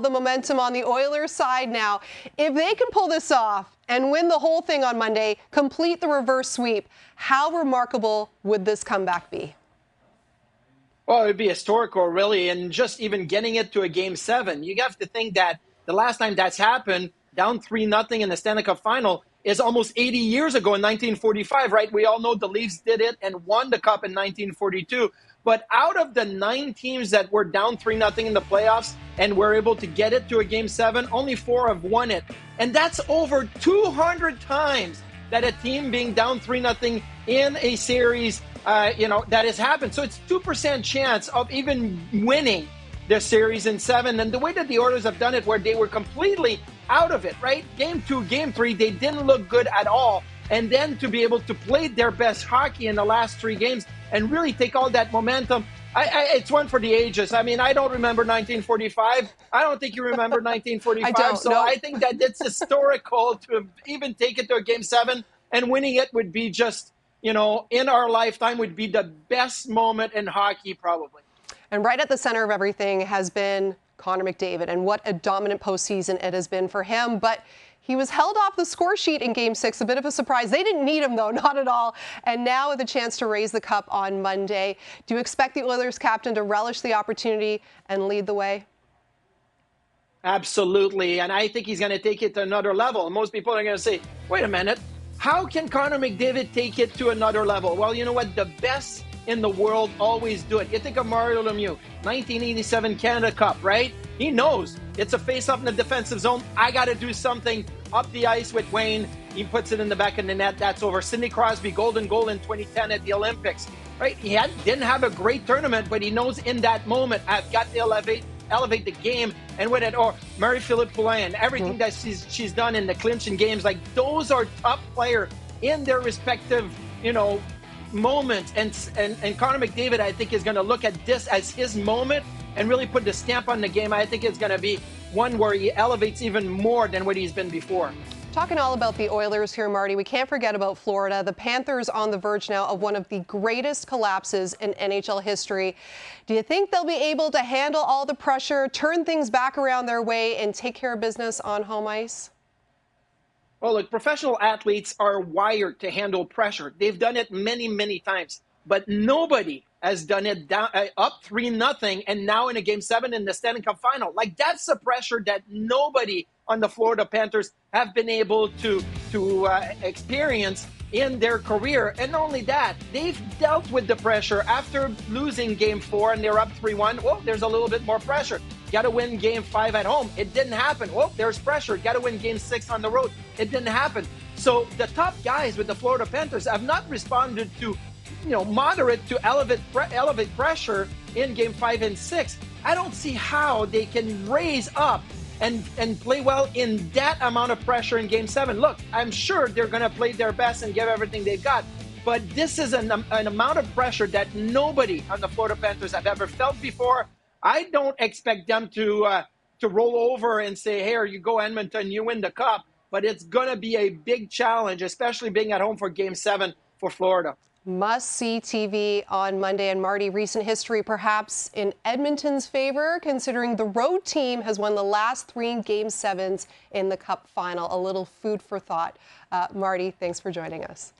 all the momentum on the Oilers side now. If they can pull this off and win the whole thing on Monday, complete the reverse sweep, how remarkable would this comeback be? Well, it would be historical, really, and just even getting it to a Game 7. You have to think that the last time that's happened, down 3-0 in the Stanley Cup final, is almost 80 years ago in 1945, right? We all know the Leafs did it and won the Cup in 1942. But out of the 9 teams that were down 3-0 in the playoffs and were able to get it to a Game 7, only 4 have won it. And that's over 200 times that a team being down 3-0 in a series, that has happened. So it's 2% chance of even winning the series in 7. And the way that the Oilers have done it, where they were completely out of it, right? Game 2, Game 3, they didn't look good at all. And then to be able to play their best hockey in the last 3 games and really take all that momentum, it's one for the ages. I mean, I don't remember 1945. I don't think you remember 1945. I don't, so no. I think that it's historical to even take it to a Game 7, and winning it would be just, in our lifetime, would be the best moment in hockey probably. And right at the center of everything has been Connor McDavid, and what a dominant postseason it has been for him. But he was held off the score sheet in Game 6, a bit of a surprise. They didn't need him, though, not at all. And now with a chance to raise the cup on Monday, do you expect the Oilers captain to relish the opportunity and lead the way? Absolutely, and I think he's going to take it to another level. Most people are going to say, wait a minute, how can Connor McDavid take it to another level? Well, you know what? The best in the world always do it. You think of Mario Lemieux, 1987 Canada Cup, right? He knows it's a face-up in the defensive zone. I got to do something up the ice with Wayne. He puts it in the back of the net. That's over. Sidney Crosby, golden goal in 2010 at the Olympics, right? He didn't have a great tournament, but he knows in that moment, I've got to elevate the game and win it. Or Marie-Philippe Poulin, everything that she's done in the clinching games, like those are top players in their respective, moments. And Connor McDavid, I think, is going to look at this as his moment and really put the stamp on the game. I think it's going to be one where he elevates even more than what he's been before. Talking all about the Oilers here, Marty, we can't forget about Florida. The Panthers on the verge now of one of the greatest collapses in NHL history. Do you think they'll be able to handle all the pressure, turn things back around their way, and take care of business on home ice? Well, look, professional athletes are wired to handle pressure. They've done it many, many times. But nobody has done it down up 3-0 and now in a Game 7 in the Stanley Cup final. Like, that's the pressure that nobody on the Florida Panthers have been able to experience in their career. And not only that, they've dealt with the pressure after losing Game 4 and they're up 3-1. Well, there's a little bit more pressure. Got to win Game 5 at home. It didn't happen. Well, there's pressure. Got to win Game 6 on the road. It didn't happen. So the top guys with the Florida Panthers have not responded to moderate to elevate pressure in Game 5 and 6. I don't see how they can raise up and play well in that amount of pressure in Game 7. Look, I'm sure they're going to play their best and give everything they've got. But this is an amount of pressure that nobody on the Florida Panthers have ever felt before. I don't expect them to roll over and say, here, you go Edmonton, you win the cup. But it's going to be a big challenge, especially being at home for Game 7 for Florida. Must-see TV on Monday. And Marty, recent history perhaps in Edmonton's favor, considering the road team has won the last 3 Game 7s in the Cup final. A little food for thought. Marty, thanks for joining us.